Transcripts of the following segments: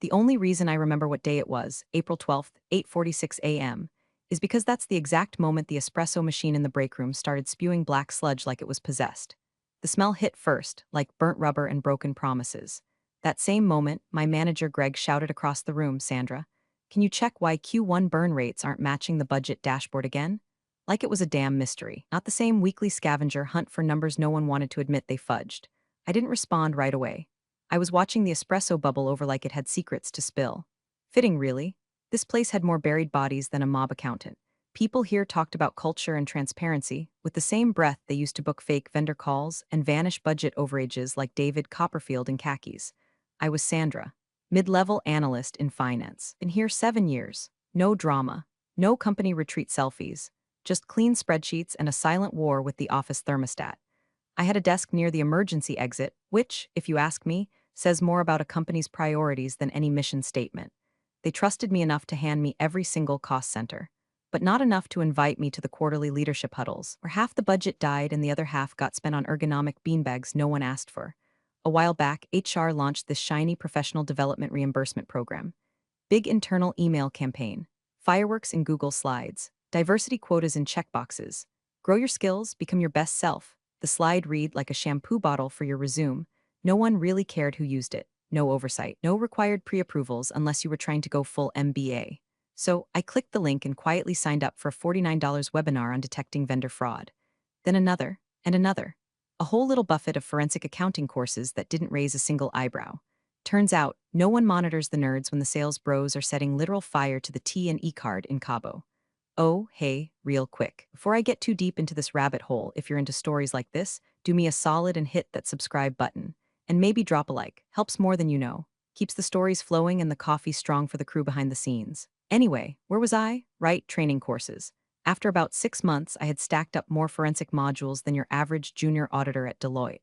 The only reason I remember what day it was, April 12th, 8:46 a.m., is because that's the exact moment the espresso machine in the break room started spewing black sludge like it was possessed. The smell hit first, like burnt rubber and broken promises. That same moment, my manager Greg shouted across the room, "Sandra, can you check why Q1 burn rates aren't matching the budget dashboard again?" Like it was a damn mystery, not the same weekly scavenger hunt for numbers no one wanted to admit they fudged. I didn't respond right away. I was watching the espresso bubble over like it had secrets to spill. Fitting, really. This place had more buried bodies than a mob accountant. People here talked about culture and transparency, with the same breath they used to book fake vendor calls and vanish budget overages like David Copperfield in khakis. I was Sandra, mid-level analyst in finance. Been here 7 years. No drama. No company retreat selfies. Just clean spreadsheets and a silent war with the office thermostat. I had a desk near the emergency exit, which, if you ask me, says more about a company's priorities than any mission statement. They trusted me enough to hand me every single cost center, but not enough to invite me to the quarterly leadership huddles, where half the budget died and the other half got spent on ergonomic beanbags no one asked for. A while back, HR launched this shiny professional development reimbursement program. Big internal email campaign, fireworks in Google Slides, diversity quotas in checkboxes. Grow your skills, become your best self. The slide read like a shampoo bottle for your resume. No one really cared who used it. No oversight. No required pre-approvals unless you were trying to go full MBA. So I clicked the link and quietly signed up for a $49 webinar on detecting vendor fraud. Then another, and another. A whole little buffet of forensic accounting courses that didn't raise a single eyebrow. Turns out, no one monitors the nerds when the sales bros are setting literal fire to the T and E card in Cabo. Oh, hey, real quick. Before I get too deep into this rabbit hole, if you're into stories like this, do me a solid and hit that subscribe button. And maybe drop a like. Helps more than you know. Keeps the stories flowing and the coffee strong for the crew behind the scenes. Anyway, where was I? Right, training courses. After about 6 months, I had stacked up more forensic modules than your average junior auditor at Deloitte.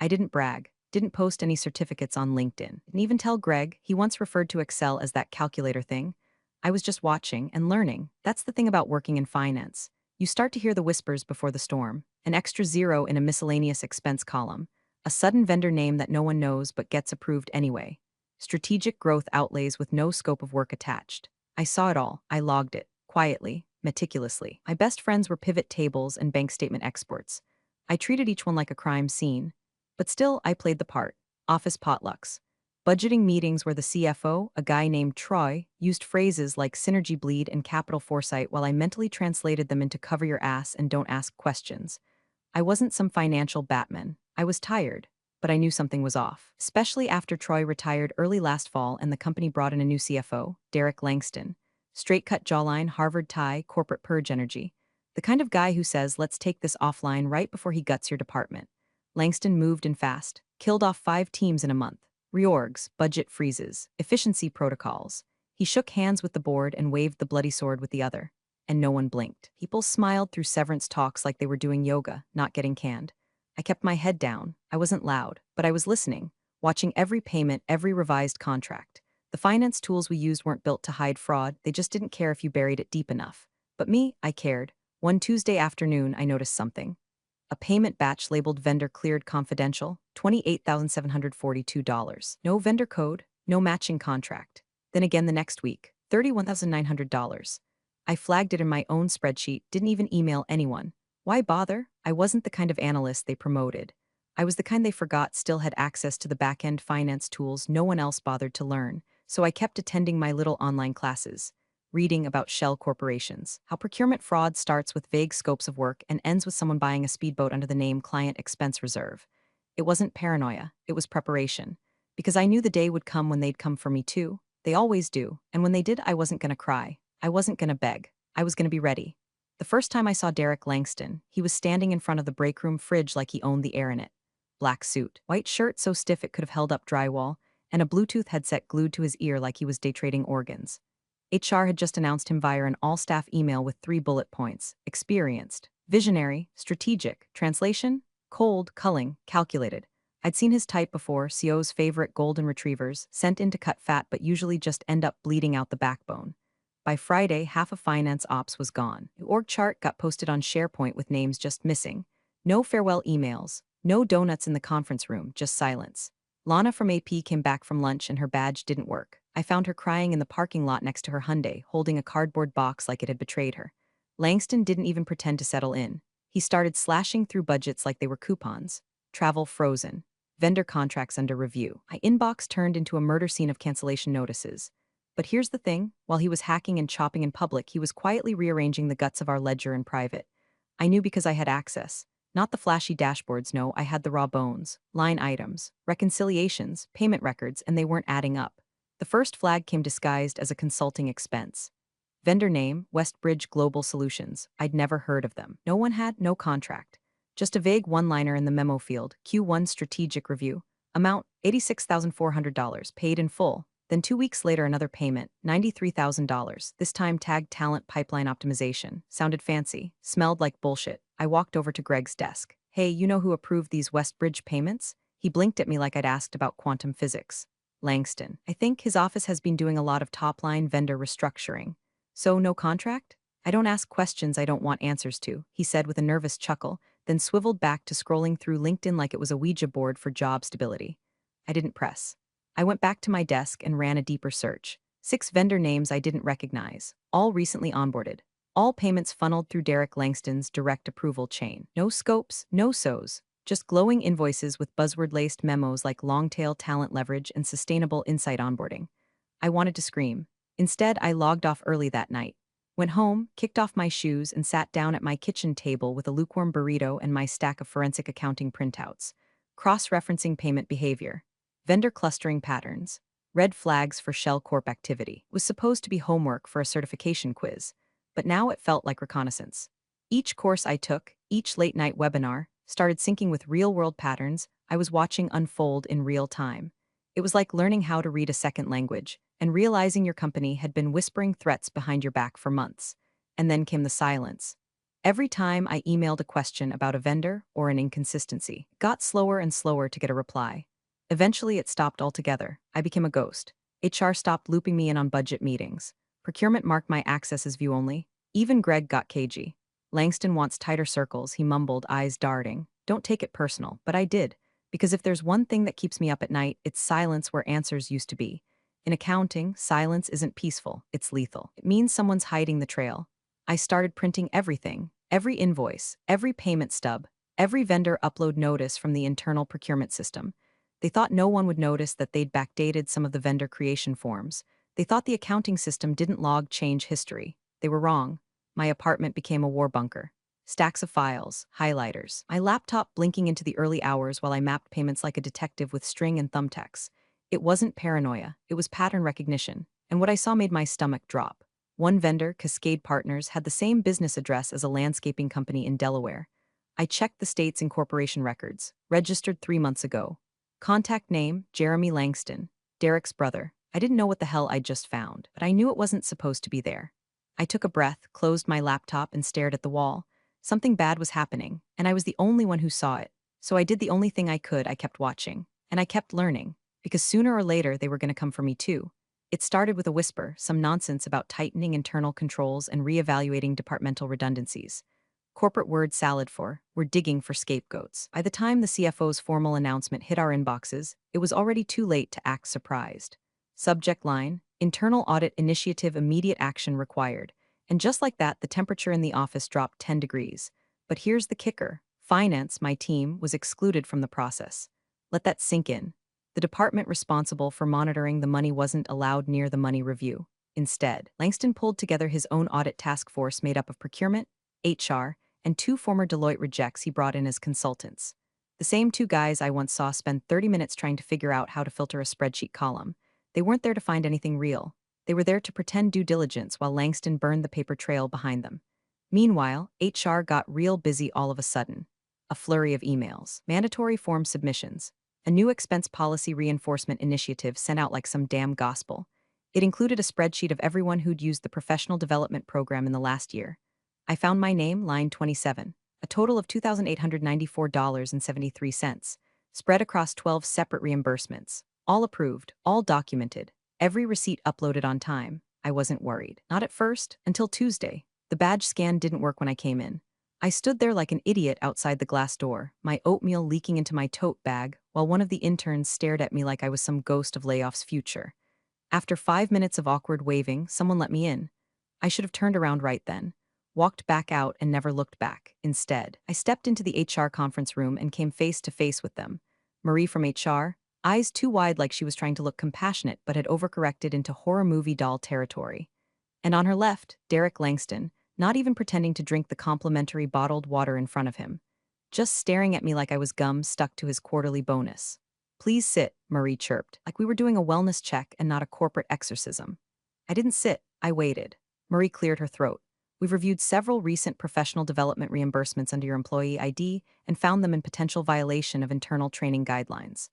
I didn't brag, didn't post any certificates on LinkedIn, didn't even tell Greg, he once referred to Excel as that calculator thing. I was just watching and learning. That's the thing about working in finance. You start to hear the whispers before the storm. An extra zero in a miscellaneous expense column. A sudden vendor name that no one knows but gets approved anyway. Strategic growth outlays with no scope of work attached. I saw it all. I logged it. Quietly, meticulously. My best friends were pivot tables and bank statement exports. I treated each one like a crime scene. But still, I played the part. Office potlucks. Budgeting meetings where the CFO, a guy named Troy, used phrases like synergy bleed and capital foresight while I mentally translated them into cover your ass and don't ask questions. I wasn't some financial Batman. I was tired, but I knew something was off. Especially after Troy retired early last fall and the company brought in a new CFO, Derek Langston. Straight-cut jawline, Harvard tie, corporate purge energy. The kind of guy who says, let's take this offline right before he guts your department. Langston moved in fast, killed off 5 teams in a month. Reorgs, budget freezes, efficiency protocols. He shook hands with the board and waved the bloody sword with the other. And no one blinked. People smiled through severance talks like they were doing yoga, not getting canned. I kept my head down. I wasn't loud, but I was listening, watching every payment, every revised contract. The finance tools we used weren't built to hide fraud, they just didn't care if you buried it deep enough. But me, I cared. One Tuesday afternoon, I noticed something. A payment batch labeled vendor cleared confidential, $28,742. No vendor code, no matching contract. Then again the next week, $31,900. I flagged it in my own spreadsheet, didn't even email anyone. Why bother? I wasn't the kind of analyst they promoted. I was the kind they forgot still had access to the back-end finance tools no one else bothered to learn, so I kept attending my little online classes. Reading about shell corporations, how procurement fraud starts with vague scopes of work and ends with someone buying a speedboat under the name Client Expense Reserve. It wasn't paranoia, it was preparation. Because I knew the day would come when they'd come for me too. They always do, and when they did, I wasn't gonna cry. I wasn't gonna beg. I was gonna be ready. The first time I saw Derek Langston, he was standing in front of the break room fridge like he owned the air in it. Black suit, white shirt so stiff it could have held up drywall, and a Bluetooth headset glued to his ear like he was day trading organs. HR had just announced him via an all-staff email with 3 bullet points: experienced, visionary, strategic, translation, cold, culling, calculated. I'd seen his type before, CO's favorite golden retrievers, sent in to cut fat but usually just end up bleeding out the backbone. By Friday, half of finance ops was gone. The org chart got posted on SharePoint with names just missing. No farewell emails, no donuts in the conference room, just silence. Lana from AP came back from lunch and her badge didn't work. I found her crying in the parking lot next to her Hyundai, holding a cardboard box like it had betrayed her. Langston didn't even pretend to settle in. He started slashing through budgets like they were coupons. Travel frozen. Vendor contracts under review. My inbox turned into a murder scene of cancellation notices. But here's the thing, while he was hacking and chopping in public, he was quietly rearranging the guts of our ledger in private. I knew because I had access. Not the flashy dashboards, no, I had the raw bones, line items, reconciliations, payment records, and they weren't adding up. The first flag came disguised as a consulting expense. Vendor name, Westbridge Global Solutions. I'd never heard of them. No one had, no contract. Just a vague one-liner in the memo field, Q1 strategic review. Amount, $86,400, paid in full. Then 2 weeks later, another payment, $93,000, this time tagged talent pipeline optimization. Sounded fancy, smelled like bullshit. I walked over to Greg's desk. Hey, you know who approved these Westbridge payments? He blinked at me like I'd asked about quantum physics. Langston. I think his office has been doing a lot of top-line vendor restructuring. So, no contract? I don't ask questions I don't want answers to, he said with a nervous chuckle, then swiveled back to scrolling through LinkedIn like it was a Ouija board for job stability. I didn't press. I went back to my desk and ran a deeper search. 6 vendor names I didn't recognize, all recently onboarded. All payments funneled through Derek Langston's direct approval chain. No scopes, no SOs, just glowing invoices with buzzword-laced memos like long-tail talent leverage and sustainable insight onboarding. I wanted to scream. Instead, I logged off early that night. Went home, kicked off my shoes, and sat down at my kitchen table with a lukewarm burrito and my stack of forensic accounting printouts. Cross-referencing payment behavior. Vendor clustering patterns. Red flags for Shell Corp activity. Was supposed to be homework for a certification quiz, but now it felt like reconnaissance. Each course I took, each late-night webinar, started syncing with real-world patterns I was watching unfold in real time. It was like learning how to read a second language and realizing your company had been whispering threats behind your back for months. And then came the silence. Every time I emailed a question about a vendor or an inconsistency, it got slower and slower to get a reply. Eventually, it stopped altogether. I became a ghost. HR stopped looping me in on budget meetings. Procurement marked my access as view only. Even Greg got cagey. Langston wants tighter circles, he mumbled, eyes darting. Don't take it personal, but I did. Because if there's one thing that keeps me up at night, it's silence where answers used to be. In accounting, silence isn't peaceful, it's lethal. It means someone's hiding the trail. I started printing everything, every invoice, every payment stub, every vendor upload notice from the internal procurement system. They thought no one would notice that they'd backdated some of the vendor creation forms. They thought the accounting system didn't log change history. They were wrong. My apartment became a war bunker. Stacks of files, highlighters, my laptop blinking into the early hours while I mapped payments like a detective with string and thumbtacks. It wasn't paranoia, it was pattern recognition, and what I saw made my stomach drop. One vendor, Cascade Partners, had the same business address as a landscaping company in Delaware. I checked the state's incorporation records, registered 3 months ago. Contact name, Jeremy Langston, Derek's brother. I didn't know what the hell I'd just found, but I knew it wasn't supposed to be there. I took a breath, closed my laptop, and stared at the wall. Something bad was happening, and I was the only one who saw it. So I did the only thing I could. I kept watching. And I kept learning, because sooner or later they were going to come for me too. It started with a whisper, some nonsense about tightening internal controls and reevaluating departmental redundancies. Corporate word salad for, we're digging for scapegoats. By the time the CFO's formal announcement hit our inboxes, it was already too late to act surprised. Subject line, internal audit initiative, immediate action required. And just like that, the temperature in the office dropped 10 degrees. But here's the kicker. Finance, my team, was excluded from the process. Let that sink in. The department responsible for monitoring the money wasn't allowed near the money review. Instead, Langston pulled together his own audit task force made up of procurement, HR, and 2 former Deloitte rejects he brought in as consultants. The same 2 guys I once saw spend 30 minutes trying to figure out how to filter a spreadsheet column. They weren't there to find anything real. They were there to pretend due diligence while Langston burned the paper trail behind them. Meanwhile, HR got real busy all of a sudden. A flurry of emails, mandatory form submissions, a new expense policy reinforcement initiative sent out like some damn gospel. It included a spreadsheet of everyone who'd used the professional development program in the last year. I found my name, line 27, a total of $2,894.73, spread across 12 separate reimbursements, all approved, all documented, every receipt uploaded on time. I wasn't worried. Not at first, until Tuesday. The badge scan didn't work when I came in. I stood there like an idiot outside the glass door, my oatmeal leaking into my tote bag, while one of the interns stared at me like I was some ghost of layoff's future. After 5 minutes of awkward waving, someone let me in. I should have turned around right then, walked back out, and never looked back. Instead, I stepped into the HR conference room and came face to face with them. Marie from HR, eyes too wide like she was trying to look compassionate but had overcorrected into horror movie doll territory. And on her left, Derek Langston, not even pretending to drink the complimentary bottled water in front of him, just staring at me like I was gum stuck to his quarterly bonus. Please sit, Marie chirped, like we were doing a wellness check and not a corporate exorcism. I didn't sit, I waited. Marie cleared her throat. We've reviewed several recent professional development reimbursements under your employee ID and found them in potential violation of internal training guidelines.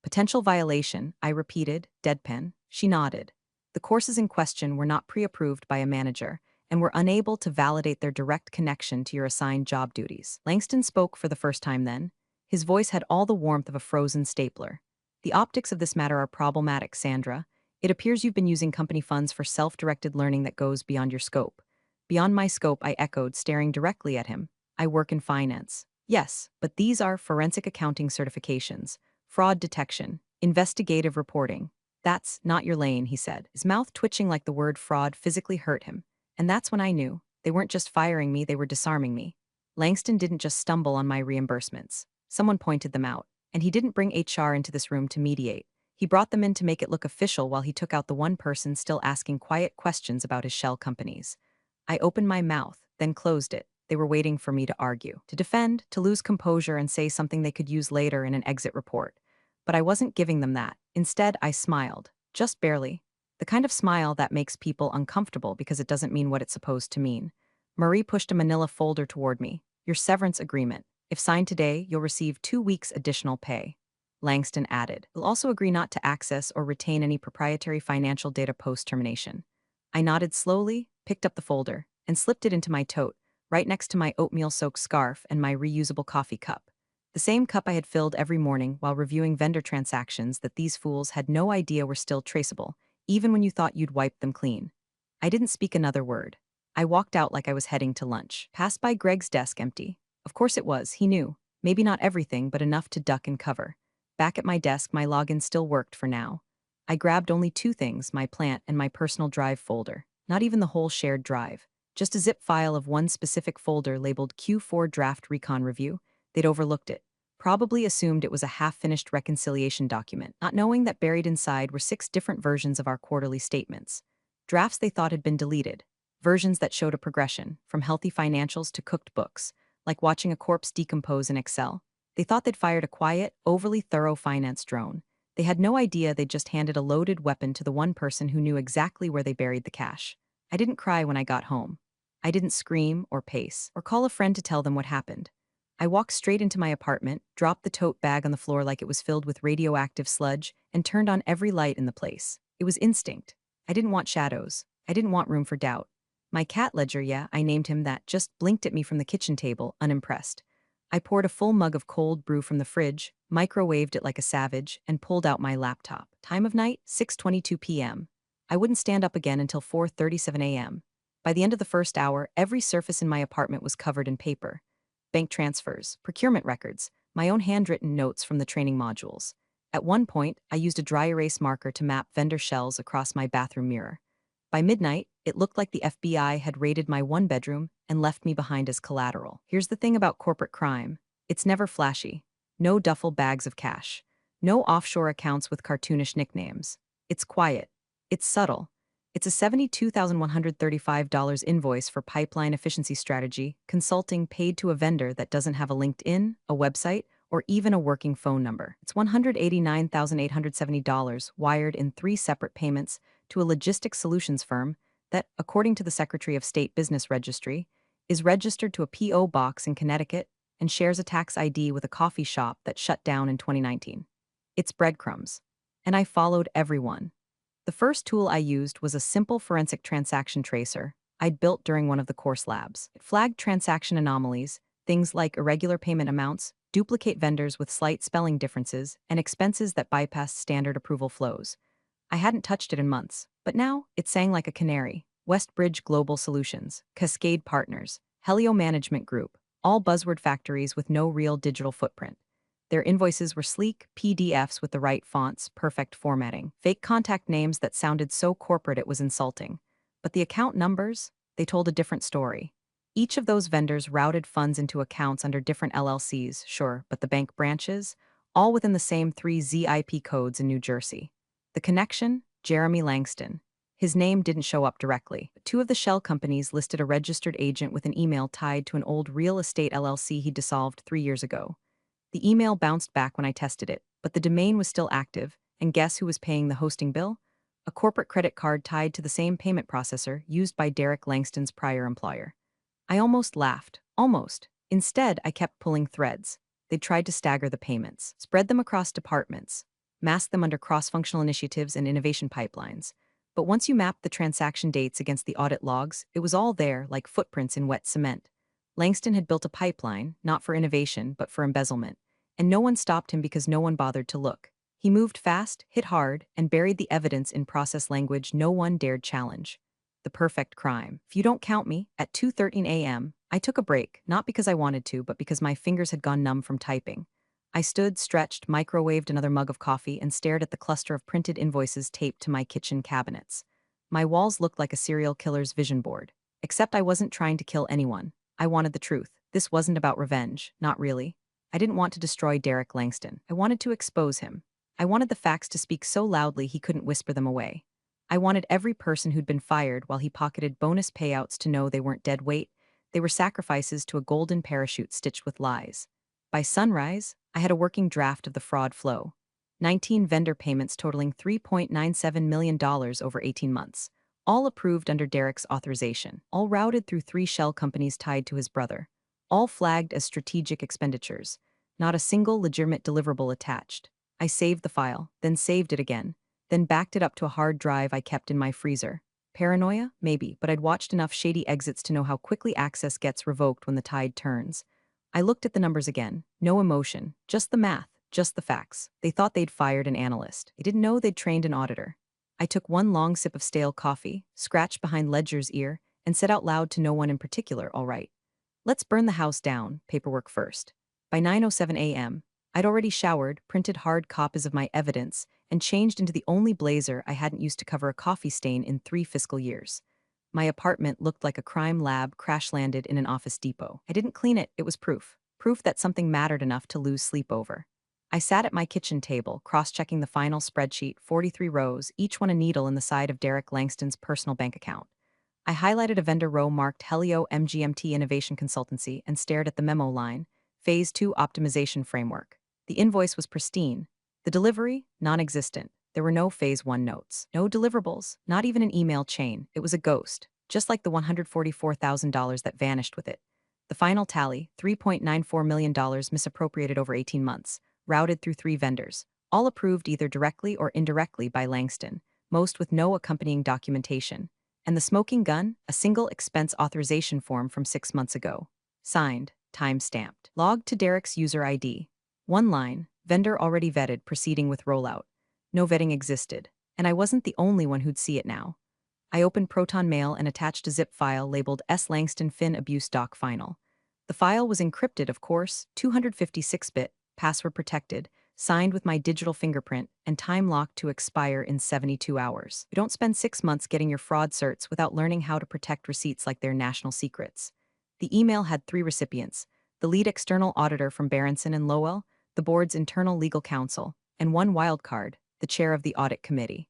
Potential violation, I repeated, deadpan. She nodded. The courses in question were not pre-approved by a manager and were unable to validate their direct connection to your assigned job duties. Langston spoke for the first time then. His voice had all the warmth of a frozen stapler. The optics of this matter are problematic, Sandra. It appears you've been using company funds for self-directed learning that goes beyond your scope. Beyond my scope, I echoed, staring directly at him. I work in finance. Yes, but these are forensic accounting certifications, fraud detection, investigative reporting. That's not your lane, he said. His mouth twitching like the word fraud physically hurt him. And that's when I knew. They weren't just firing me, they were disarming me. Langston didn't just stumble on my reimbursements. Someone pointed them out. And he didn't bring HR into this room to mediate. He brought them in to make it look official while he took out the one person still asking quiet questions about his shell companies. I opened my mouth, then closed it. They were waiting for me to argue, to defend, to lose composure and say something they could use later in an exit report. But I wasn't giving them that. Instead, I smiled. Just barely. The kind of smile that makes people uncomfortable because it doesn't mean what it's supposed to mean. Marie pushed a manila folder toward me. Your severance agreement. If signed today, you'll receive 2 weeks additional pay. Langston added. You'll also agree not to access or retain any proprietary financial data post-termination. I nodded slowly, picked up the folder, and slipped it into my tote, right next to my oatmeal-soaked scarf and my reusable coffee cup. The same cup I had filled every morning while reviewing vendor transactions that these fools had no idea were still traceable, even when you thought you'd wiped them clean. I didn't speak another word. I walked out like I was heading to lunch. Passed by Greg's desk empty. Of course it was, he knew. Maybe not everything, but enough to duck and cover. Back at my desk, my login still worked for now. I grabbed only 2 things, my plant and my personal drive folder. Not even the whole shared drive. Just a zip file of one specific folder labeled Q4 Draft Recon Review. They'd overlooked it. Probably assumed it was a half-finished reconciliation document, not knowing that buried inside were 6 different versions of our quarterly statements. Drafts they thought had been deleted. Versions that showed a progression, from healthy financials to cooked books, like watching a corpse decompose in Excel. They thought they'd fired a quiet, overly thorough finance drone. They had no idea they'd just handed a loaded weapon to the one person who knew exactly where they buried the cash. I didn't cry when I got home. I didn't scream or pace or call a friend to tell them what happened. I walked straight into my apartment, dropped the tote bag on the floor like it was filled with radioactive sludge, and turned on every light in the place. It was instinct. I didn't want shadows. I didn't want room for doubt. My cat Ledger, yeah, I named him that, just blinked at me from the kitchen table, unimpressed. I poured a full mug of cold brew from the fridge, microwaved it like a savage, and pulled out my laptop. Time of night, 6:22 p.m. I wouldn't stand up again until 4:37 a.m. By the end of the first hour, every surface in my apartment was covered in paper. Bank transfers, procurement records, my own handwritten notes from the training modules. At one point, I used a dry erase marker to map vendor shells across my bathroom mirror. By midnight, it looked like the FBI had raided my one bedroom and left me behind as collateral. Here's the thing about corporate crime. It's never flashy. No duffel bags of cash. No offshore accounts with cartoonish nicknames. It's quiet. It's subtle. It's a $72,135 invoice for pipeline efficiency strategy, consulting paid to a vendor that doesn't have a LinkedIn, a website, or even a working phone number. It's $189,870 wired in 3 separate payments to a logistics solutions firm that, according to the Secretary of State Business Registry, is registered to a P.O. box in Connecticut and shares a tax ID with a coffee shop that shut down in 2019. It's breadcrumbs. And I followed everyone. The first tool I used was a simple forensic transaction tracer I'd built during one of the course labs. It flagged transaction anomalies, things like irregular payment amounts, duplicate vendors with slight spelling differences, and expenses that bypassed standard approval flows. I hadn't touched it in months, but now it sang like a canary. Westbridge Global Solutions, Cascade Partners, Helio Management Group, all buzzword factories with no real digital footprint. Their invoices were sleek PDFs with the right fonts, perfect formatting, fake contact names that sounded so corporate it was insulting. But the account numbers, they told a different story. Each of those vendors routed funds into accounts under different LLCs, sure, but the bank branches, all within the same three ZIP codes in New Jersey. The connection? Jeremy Langston. His name didn't show up directly. Two of the shell companies listed a registered agent with an email tied to an old real estate LLC he dissolved 3 years ago. The email bounced back when I tested it, but the domain was still active, and guess who was paying the hosting bill? A corporate credit card tied to the same payment processor used by Derek Langston's prior employer. I almost laughed. Almost. Instead, I kept pulling threads. They tried to stagger the payments, spread them across departments, mask them under cross-functional initiatives and innovation pipelines. But once you mapped the transaction dates against the audit logs, it was all there, like footprints in wet cement. Langston had built a pipeline, not for innovation, but for embezzlement. And no one stopped him because no one bothered to look. He moved fast, hit hard, and buried the evidence in process language no one dared challenge. The perfect crime. If you don't count me, at 2:13 a.m., I took a break, not because I wanted to, but because my fingers had gone numb from typing. I stood, stretched, microwaved another mug of coffee, and stared at the cluster of printed invoices taped to my kitchen cabinets. My walls looked like a serial killer's vision board. Except I wasn't trying to kill anyone. I wanted the truth. This wasn't about revenge, not really. I didn't want to destroy Derek Langston. I wanted to expose him. I wanted the facts to speak so loudly he couldn't whisper them away. I wanted every person who'd been fired while he pocketed bonus payouts to know they weren't dead weight. They were sacrifices to a golden parachute stitched with lies. By sunrise, I had a working draft of the fraud flow. 19 vendor payments totaling $3.97 million over 18 months. All approved under Derek's authorization. All routed through 3 shell companies tied to his brother. All flagged as strategic expenditures. Not a single legitimate deliverable attached. I saved the file, then saved it again, then backed it up to a hard drive I kept in my freezer. Paranoia? Maybe, but I'd watched enough shady exits to know how quickly access gets revoked when the tide turns. I looked at the numbers again. No emotion, just the math, just the facts. They thought they'd fired an analyst. They didn't know they'd trained an auditor. I took one long sip of stale coffee, scratched behind Ledger's ear, and said out loud to no one in particular, all right. Let's burn the house down, paperwork first. By 9:07 a.m., I'd already showered, printed hard copies of my evidence, and changed into the only blazer I hadn't used to cover a coffee stain in 3 fiscal years. My apartment looked like a crime lab crash-landed in an office depot. I didn't clean it, it was proof. Proof that something mattered enough to lose sleep over. I sat at my kitchen table, cross-checking the final spreadsheet, 43 rows, each one a needle in the side of Derek Langston's personal bank account. I highlighted a vendor row marked Helio MGMT Innovation Consultancy and stared at the memo line, Phase 2 Optimization Framework. The invoice was pristine. The delivery? Non-existent. There were no Phase 1 notes. No deliverables. Not even an email chain. It was a ghost. Just like the $144,000 that vanished with it. The final tally, $3.94 million misappropriated over 18 months, routed through 3 vendors, all approved either directly or indirectly by Langston, most with no accompanying documentation. And the smoking gun? A single expense authorization form from 6 months ago. Signed, time-stamped. Logged to Derek's user ID. One line, vendor already vetted, proceeding with rollout. No vetting existed, and I wasn't the only one who'd see it now. I opened Proton Mail and attached a zip file labeled S. Langston Fin Abuse Doc Final. The file was encrypted, of course, 256-bit, password protected, signed with my digital fingerprint, and time-locked to expire in 72 hours. You don't spend 6 months getting your fraud certs without learning how to protect receipts like they're national secrets. The email had 3 recipients, the lead external auditor from Berenson and Lowell, the board's internal legal counsel, and one wildcard, the chair of the audit committee.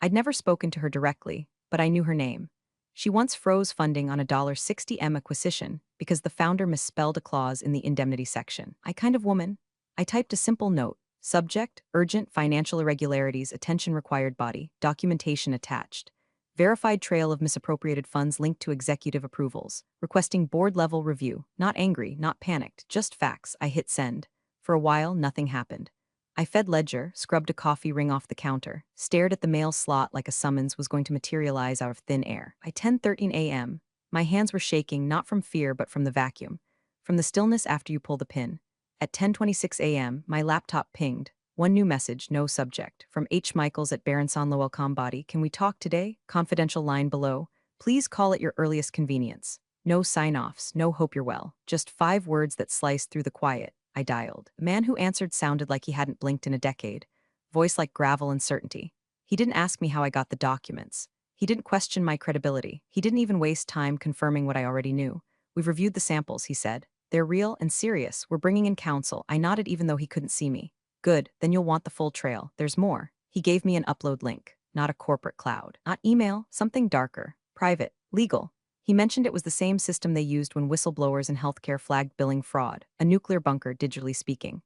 I'd never spoken to her directly, but I knew her name. She once froze funding on a $60M acquisition because the founder misspelled a clause in the indemnity section. I kind of woman. I typed a simple note, subject, urgent financial irregularities, attention required body, documentation attached. Verified trail of misappropriated funds linked to executive approvals, requesting board-level review, not angry, not panicked, just facts. I hit send. For a while, nothing happened. I fed Ledger, scrubbed a coffee ring off the counter, stared at the mail slot like a summons was going to materialize out of thin air. By 10:13 a.m., my hands were shaking not from fear but from the vacuum, from the stillness after you pull the pin. At 10:26 a.m., my laptop pinged. One new message, no subject, from H. Michaels at Berenson Lowell Body. Can we talk today? Confidential line below. Please call at your earliest convenience. No sign-offs, no hope you're well. Just 5 words that sliced through the quiet. I dialed. The man who answered sounded like he hadn't blinked in a decade. Voice like gravel and certainty. He didn't ask me how I got the documents. He didn't question my credibility. He didn't even waste time confirming what I already knew. We've reviewed the samples, he said. They're real and serious. We're bringing in counsel. I nodded even though he couldn't see me. Good, then you'll want the full trail. There's more. He gave me an upload link. Not a corporate cloud. Not email, something darker. Private. Legal. He mentioned it was the same system they used when whistleblowers in healthcare flagged billing fraud, a nuclear bunker, digitally speaking.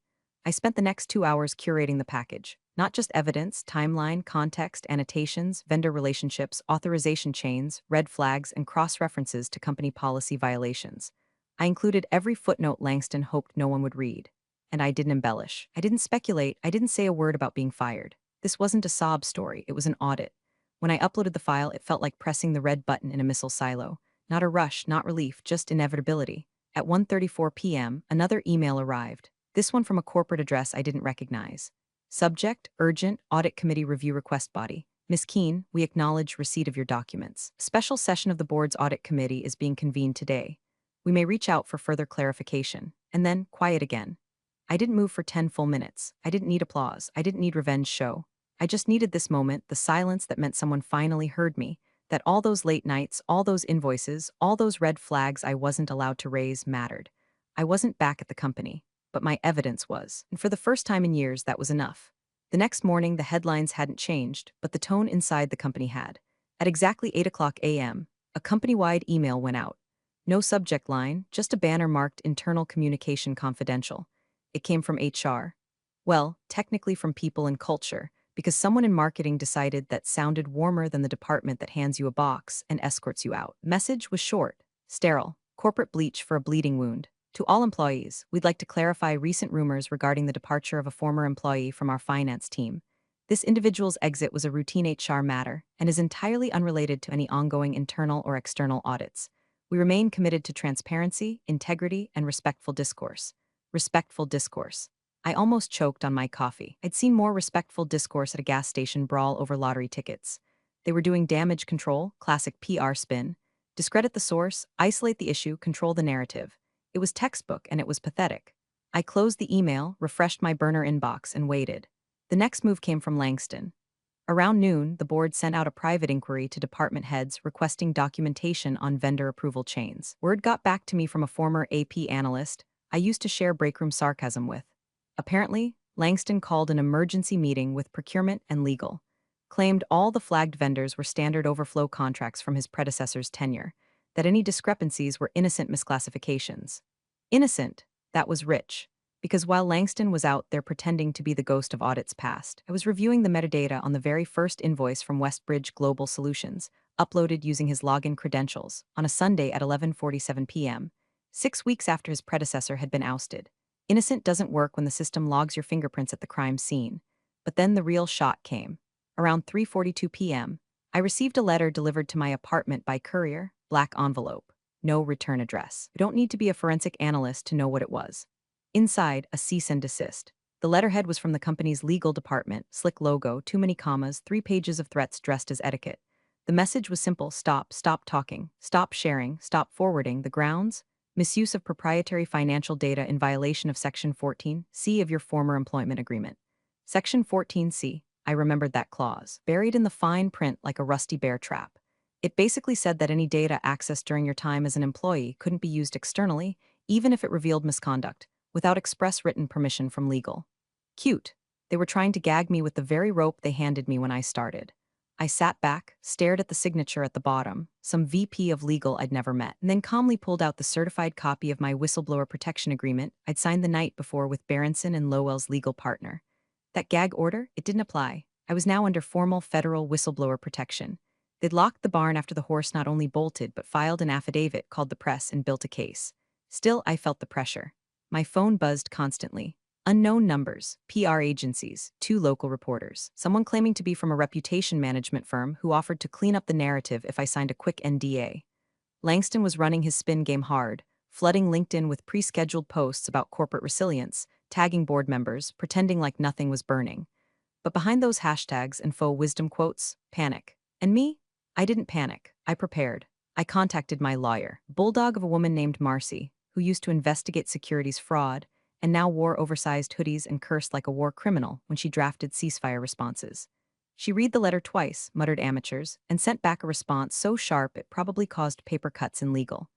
I spent the next 2 hours curating the package. Not just evidence, timeline, context, annotations, vendor relationships, authorization chains, red flags, and cross-references to company policy violations. I included every footnote Langston hoped no one would read. And I didn't embellish. I didn't speculate. I didn't say a word about being fired. This wasn't a sob story. It was an audit. When I uploaded the file, it felt like pressing the red button in a missile silo. Not a rush, not relief, just inevitability. At 1:34 p.m., another email arrived. This one from a corporate address I didn't recognize. Subject, urgent, audit committee review request body. Ms. Keene, we acknowledge receipt of your documents. A special session of the board's audit committee is being convened today. We may reach out for further clarification. And then, quiet again. I didn't move for 10 full minutes. I didn't need applause. I didn't need revenge show. I just needed this moment, the silence that meant someone finally heard me, that all those late nights, all those invoices, all those red flags I wasn't allowed to raise mattered. I wasn't back at the company, but my evidence was. And for the first time in years, that was enough. The next morning, the headlines hadn't changed, but the tone inside the company had. At exactly 8 o'clock a.m., a company-wide email went out. No subject line, just a banner marked Internal Communication Confidential. It came from HR. Well, technically from People and Culture, because someone in marketing decided that sounded warmer than the department that hands you a box and escorts you out. Message was short, sterile, corporate bleach for a bleeding wound. To all employees, we'd like to clarify recent rumors regarding the departure of a former employee from our finance team. This individual's exit was a routine HR matter and is entirely unrelated to any ongoing internal or external audits. We remain committed to transparency, integrity, and respectful discourse. Respectful discourse. I almost choked on my coffee. I'd seen more respectful discourse at a gas station brawl over lottery tickets. They were doing damage control, classic PR spin. Discredit the source, isolate the issue, control the narrative. It was textbook and it was pathetic. I closed the email, refreshed my burner inbox, and waited. The next move came from Langston. Around noon, the board sent out a private inquiry to department heads requesting documentation on vendor approval chains. Word got back to me from a former AP analyst I used to share breakroom sarcasm with. Apparently, Langston called an emergency meeting with procurement and legal, claimed all the flagged vendors were standard overflow contracts from his predecessor's tenure, that any discrepancies were innocent misclassifications. Innocent, that was rich, because while Langston was out there pretending to be the ghost of audits past, I was reviewing the metadata on the very first invoice from Westbridge Global Solutions, uploaded using his login credentials, on a Sunday at 11:47 p.m., 6 weeks after his predecessor had been ousted. Innocent doesn't work when the system logs your fingerprints at the crime scene. But then the real shot came. Around 3:42 p.m., I received a letter delivered to my apartment by courier, black envelope. No return address. You don't need to be a forensic analyst to know what it was. Inside, a cease and desist. The letterhead was from the company's legal department, slick logo, too many commas, 3 pages of threats dressed as etiquette. The message was simple: stop talking, stop sharing, stop forwarding. The grounds? Misuse of proprietary financial data in violation of Section 14C of your former employment agreement. Section 14C, I remembered that clause, buried in the fine print like a rusty bear trap. It basically said that any data accessed during your time as an employee couldn't be used externally, even if it revealed misconduct, without express written permission from legal. Cute. They were trying to gag me with the very rope they handed me when I started. I sat back, stared at the signature at the bottom, some VP of legal I'd never met, and then calmly pulled out the certified copy of my whistleblower protection agreement I'd signed the night before with Berenson and Lowell's legal partner. That gag order, it didn't apply. I was now under formal federal whistleblower protection. They'd locked the barn after the horse not only bolted but filed an affidavit, called the press, and built a case. Still, I felt the pressure. My phone buzzed constantly. Unknown numbers, PR agencies, 2 local reporters, someone claiming to be from a reputation management firm who offered to clean up the narrative if I signed a quick NDA. Langston was running his spin game hard, flooding LinkedIn with pre-scheduled posts about corporate resilience, tagging board members, pretending like nothing was burning. But behind those hashtags and faux wisdom quotes, panic. And me? I didn't panic. I prepared. I contacted my lawyer, bulldog of a woman named Marcy, who used to investigate securities fraud and now wore oversized hoodies and cursed like a war criminal when she drafted ceasefire responses. She read the letter twice, muttered amateurs, and sent back a response so sharp it probably caused paper cuts in legal.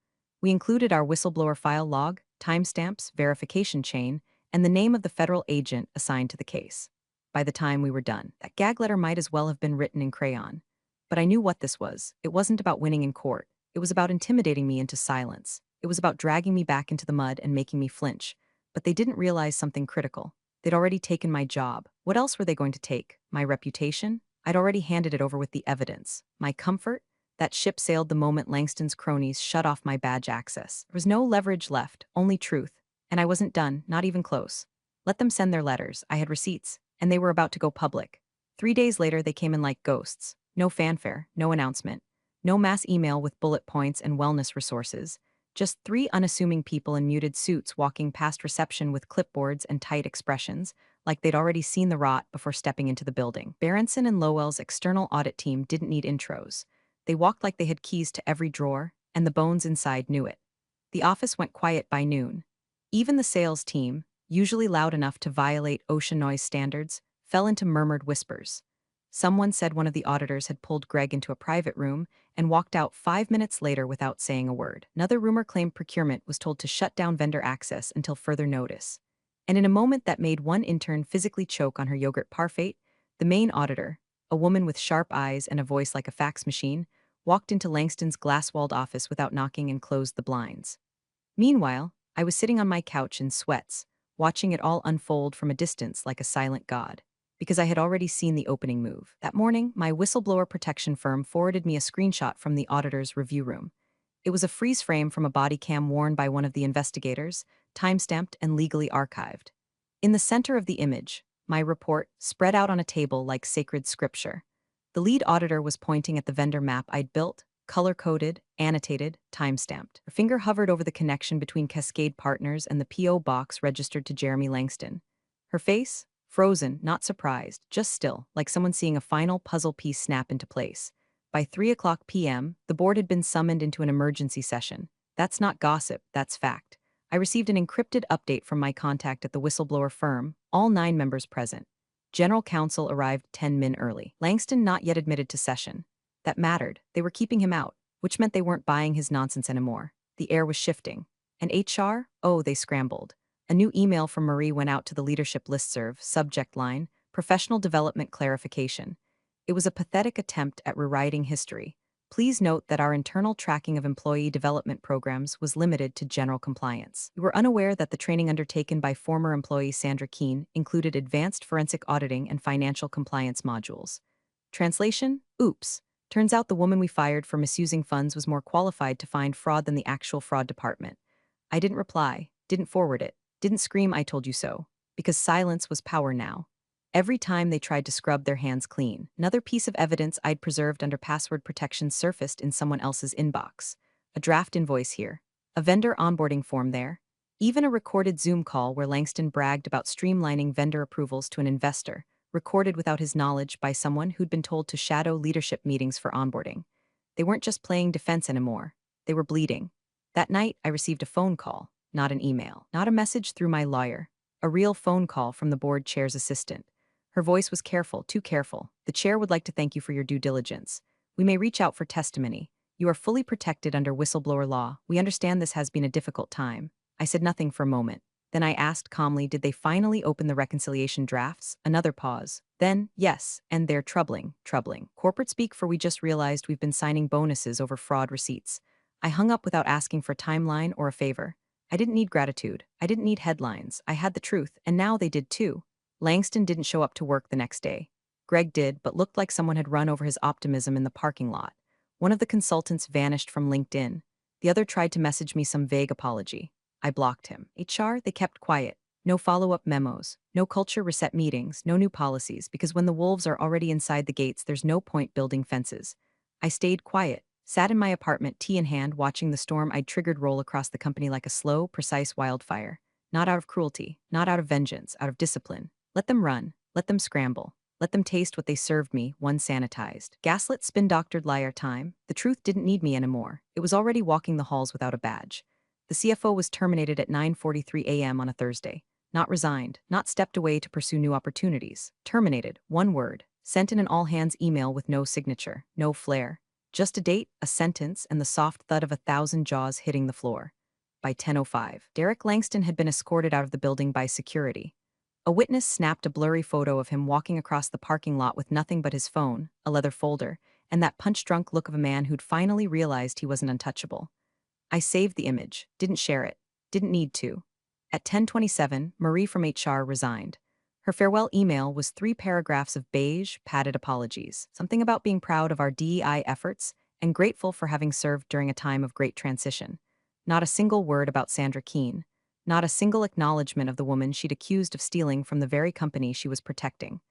We included our whistleblower file log, timestamps, verification chain, and the name of the federal agent assigned to the case. By the time we were done, that gag letter might as well have been written in crayon. But I knew what this was. It wasn't about winning in court. It was about intimidating me into silence. It was about dragging me back into the mud and making me flinch. But they didn't realize something critical. They'd already taken my job. What else were they going to take? My reputation? I'd already handed it over with the evidence. My comfort? That ship sailed the moment Langston's cronies shut off my badge access. There was no leverage left, only truth. And I wasn't done, not even close. Let them send their letters. I had receipts, and they were about to go public. 3 days later, they came in like ghosts. No fanfare, no announcement, no mass email with bullet points and wellness resources. Just three unassuming people in muted suits walking past reception with clipboards and tight expressions, like they'd already seen the rot before stepping into the building. Berenson and Lowell's external audit team didn't need intros. They walked like they had keys to every drawer, and the bones inside knew it. The office went quiet by noon. Even the sales team, usually loud enough to violate ocean noise standards, fell into murmured whispers. Someone said one of the auditors had pulled Greg into a private room and walked out 5 minutes later without saying a word. Another rumor claimed procurement was told to shut down vendor access until further notice. And in a moment that made one intern physically choke on her yogurt parfait, the main auditor, a woman with sharp eyes and a voice like a fax machine, walked into Langston's glass-walled office without knocking and closed the blinds. Meanwhile, I was sitting on my couch in sweats, watching it all unfold from a distance like a silent god. Because I had already seen the opening move. That morning, my whistleblower protection firm forwarded me a screenshot from the auditor's review room. It was a freeze frame from a body cam worn by one of the investigators, time-stamped and legally archived. In the center of the image, my report spread out on a table like sacred scripture. The lead auditor was pointing at the vendor map I'd built, color-coded, annotated, time-stamped. Her finger hovered over the connection between Cascade Partners and the P.O. box registered to Jeremy Langston. Her face? Frozen, not surprised, just still, like someone seeing a final puzzle piece snap into place. By 3 p.m., the board had been summoned into an emergency session. That's not gossip, that's fact. I received an encrypted update from my contact at the whistleblower firm, all 9 members present. General counsel arrived 10 min early. Langston not yet admitted to session. That mattered. They were keeping him out, which meant they weren't buying his nonsense anymore. The air was shifting. And HR? Oh, they scrambled. A new email from Marie went out to the leadership listserv, subject line, Professional Development Clarification. It was a pathetic attempt at rewriting history. Please note that our internal tracking of employee development programs was limited to general compliance. We were unaware that the training undertaken by former employee Sandra Keene included advanced forensic auditing and financial compliance modules. Translation? Oops. Turns out the woman we fired for misusing funds was more qualified to find fraud than the actual fraud department. I didn't reply, didn't forward it. Didn't scream "I told you so," because silence was power now. Every time they tried to scrub their hands clean, another piece of evidence I'd preserved under password protection surfaced in someone else's inbox. A draft invoice here. A vendor onboarding form there. Even a recorded Zoom call where Langston bragged about streamlining vendor approvals to an investor, recorded without his knowledge by someone who'd been told to shadow leadership meetings for onboarding. They weren't just playing defense anymore. They were bleeding. That night, I received a phone call. Not an email, not a message through my lawyer. A real phone call from the board chair's assistant. Her voice was careful, too careful. The chair would like to thank you for your due diligence. We may reach out for testimony. You are fully protected under whistleblower law. We understand this has been a difficult time. I said nothing for a moment. Then I asked calmly, did they finally open the reconciliation drafts? Another pause. Then, yes, and they're troubling. Corporate speak for we just realized we've been signing bonuses over fraud receipts. I hung up without asking for a timeline or a favor. I didn't need gratitude. I didn't need headlines. I had the truth, and now they did too. Langston didn't show up to work the next day. Greg did, but looked like someone had run over his optimism in the parking lot. One of the consultants vanished from LinkedIn. The other tried to message me some vague apology. I blocked him. HR, they kept quiet. No follow-up memos, no culture reset meetings, no new policies, because when the wolves are already inside the gates, there's no point building fences. I stayed quiet. Sat in my apartment, tea in hand, watching the storm I'd triggered roll across the company like a slow, precise wildfire. Not out of cruelty, not out of vengeance, out of discipline. Let them run, let them scramble. Let them taste what they served me, one sanitized. Gaslit spin-doctored liar time. The truth didn't need me anymore. It was already walking the halls without a badge. The CFO was terminated at 9:43 a.m. on a Thursday. Not resigned, not stepped away to pursue new opportunities. Terminated, one word. Sent in an all-hands email with no signature, no flair. Just a date, a sentence, and the soft thud of 1,000 jaws hitting the floor. By 10:05, Derek Langston had been escorted out of the building by security. A witness snapped a blurry photo of him walking across the parking lot with nothing but his phone, a leather folder, and that punch-drunk look of a man who'd finally realized he wasn't untouchable. I saved the image, didn't share it, didn't need to. At 10:27, Marie from HR resigned. Her farewell email was 3 paragraphs of beige, padded apologies, something about being proud of our DEI efforts and grateful for having served during a time of great transition. Not a single word about Sandra Keene, not a single acknowledgement of the woman she'd accused of stealing from the very company she was protecting.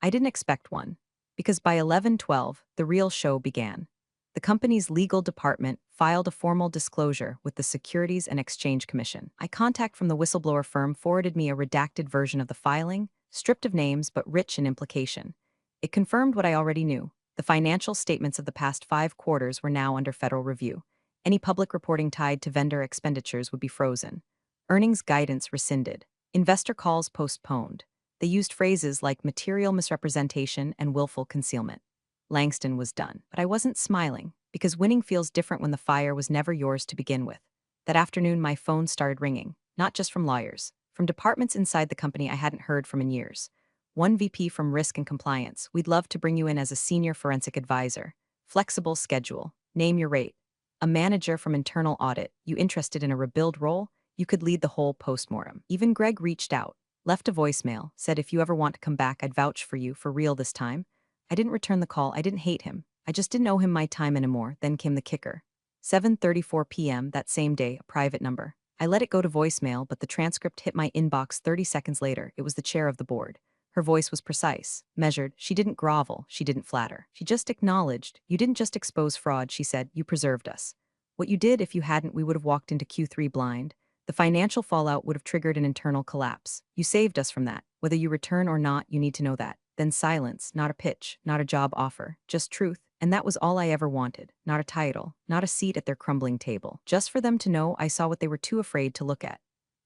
I didn't expect one, because by 11:12, the real show began. The company's legal department filed a formal disclosure with the Securities and Exchange Commission. A contact from the whistleblower firm forwarded me a redacted version of the filing, stripped of names but rich in implication. It confirmed what I already knew. The financial statements of the past 5 quarters were now under federal review. Any public reporting tied to vendor expenditures would be frozen. Earnings guidance rescinded. Investor calls postponed. They used phrases like material misrepresentation and willful concealment. Langston was done. But I wasn't smiling, because winning feels different when the fire was never yours to begin with. That afternoon, my phone started ringing, not just from lawyers, from departments inside the company I hadn't heard from in years. One VP from Risk and Compliance, we'd love to bring you in as a senior forensic advisor. Flexible schedule. Name your rate. A manager from Internal Audit, you interested in a rebuild role? You could lead the whole postmortem. Even Greg reached out, left a voicemail, said if you ever want to come back, I'd vouch for you, for real this time. I didn't return the call, I didn't hate him. I just didn't owe him my time anymore. Then came the kicker. 7:34 p.m. that same day, a private number. I let it go to voicemail, but the transcript hit my inbox 30 seconds later. It was the chair of the board. Her voice was precise, measured. She didn't grovel, she didn't flatter. She just acknowledged. You didn't just expose fraud, she said, you preserved us. What you did, if you hadn't, we would have walked into Q3 blind. The financial fallout would have triggered an internal collapse. You saved us from that. Whether you return or not, you need to know that. Then silence, not a pitch, not a job offer, just truth. And that was all I ever wanted. Not a title, not a seat at their crumbling table. Just for them to know I saw what they were too afraid to look at.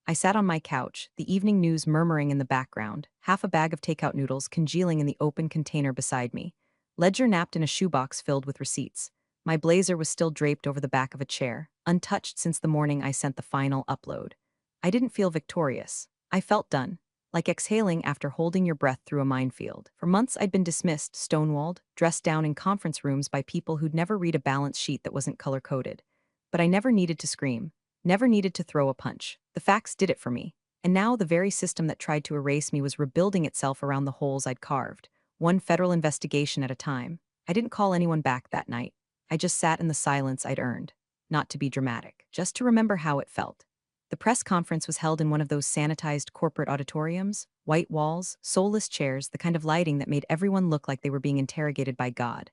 I sat on my couch, the evening news murmuring in the background, half a bag of takeout noodles congealing in the open container beside me. Ledger napped in a shoebox filled with receipts. My blazer was still draped over the back of a chair, untouched since the morning I sent the final upload. I didn't feel victorious. I felt done. Like exhaling after holding your breath through a minefield. For months I'd been dismissed, stonewalled, dressed down in conference rooms by people who'd never read a balance sheet that wasn't color-coded. But I never needed to scream, never needed to throw a punch. The facts did it for me. And now the very system that tried to erase me was rebuilding itself around the holes I'd carved, one federal investigation at a time. I didn't call anyone back that night. I just sat in the silence I'd earned. Not to be dramatic, just to remember how it felt. The press conference was held in one of those sanitized corporate auditoriums, white walls, soulless chairs, the kind of lighting that made everyone look like they were being interrogated by God.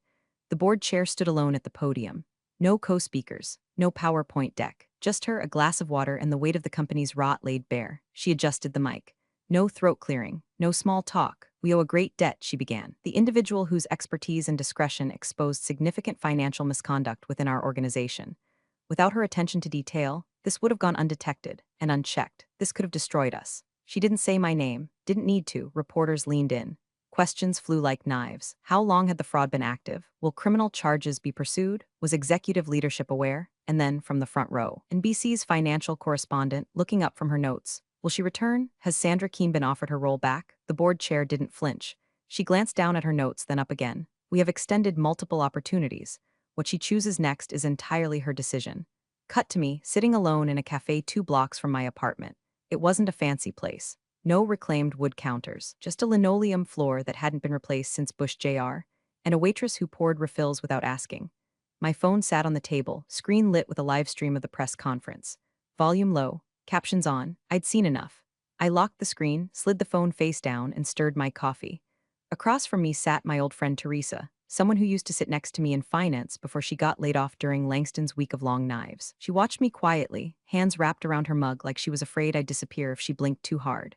The board chair stood alone at the podium. No co-speakers, no PowerPoint deck, just her, a glass of water, and the weight of the company's rot laid bare. She adjusted the mic. No throat clearing, no small talk. We owe a great debt, she began. The individual whose expertise and discretion exposed significant financial misconduct within our organization. Without her attention to detail, this would have gone undetected and unchecked. This could have destroyed us. She didn't say my name, didn't need to. Reporters leaned in. Questions flew like knives. How long had the fraud been active? Will criminal charges be pursued? Was executive leadership aware? And then, from the front row, NBC's financial correspondent, looking up from her notes. Will she return? Has Sandra Keene been offered her role back? The board chair didn't flinch. She glanced down at her notes, then up again. We have extended multiple opportunities. What she chooses next is entirely her decision. Cut to me, sitting alone in a cafe 2 blocks from my apartment. It wasn't a fancy place. No reclaimed wood counters, just a linoleum floor that hadn't been replaced since Bush Jr., and a waitress who poured refills without asking. My phone sat on the table, screen lit with a live stream of the press conference. Volume low, captions on. I'd seen enough. I locked the screen, slid the phone face down, and stirred my coffee. Across from me sat my old friend Teresa, someone who used to sit next to me in finance before she got laid off during Langston's week of long knives. She watched me quietly, hands wrapped around her mug like she was afraid I'd disappear if she blinked too hard.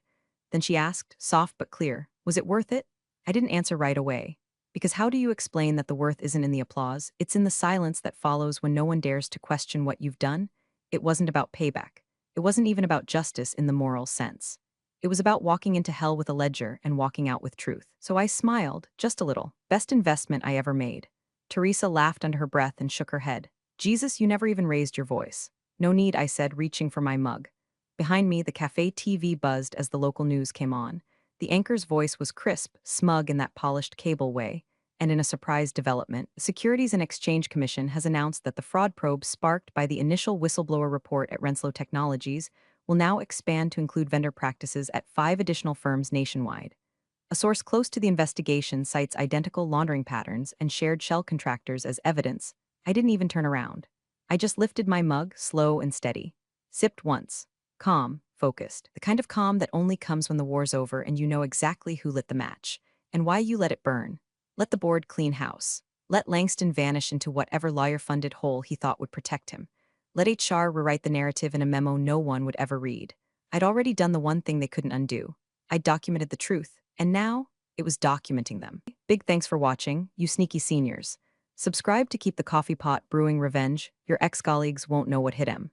Then she asked, soft but clear, was it worth it? I didn't answer right away. Because how do you explain that the worth isn't in the applause? It's in the silence that follows when no one dares to question what you've done. It wasn't about payback. It wasn't even about justice in the moral sense. It was about walking into hell with a ledger and walking out with truth. So I smiled, just a little. Best investment I ever made. Teresa laughed under her breath and shook her head. Jesus, you never even raised your voice. No need, I said, reaching for my mug. Behind me, the cafe TV buzzed as the local news came on. The anchor's voice was crisp, smug in that polished cable way, and in a surprise development, the Securities and Exchange Commission has announced that the fraud probe sparked by the initial whistleblower report at Renslow Technologies will now expand to include vendor practices at 5 additional firms nationwide. A source close to the investigation cites identical laundering patterns and shared shell contractors as evidence. I didn't even turn around. I just lifted my mug, slow and steady. Sipped once. Calm, focused. The kind of calm that only comes when the war's over and you know exactly who lit the match and why you let it burn. Let the board clean house. Let Langston vanish into whatever lawyer-funded hole he thought would protect him. Let HR rewrite the narrative in a memo no one would ever read. I'd already done the one thing they couldn't undo. I'd documented the truth, and now it was documenting them. Big thanks for watching, you sneaky seniors. Subscribe to keep the coffee pot brewing revenge. Your ex-colleagues won't know what hit him.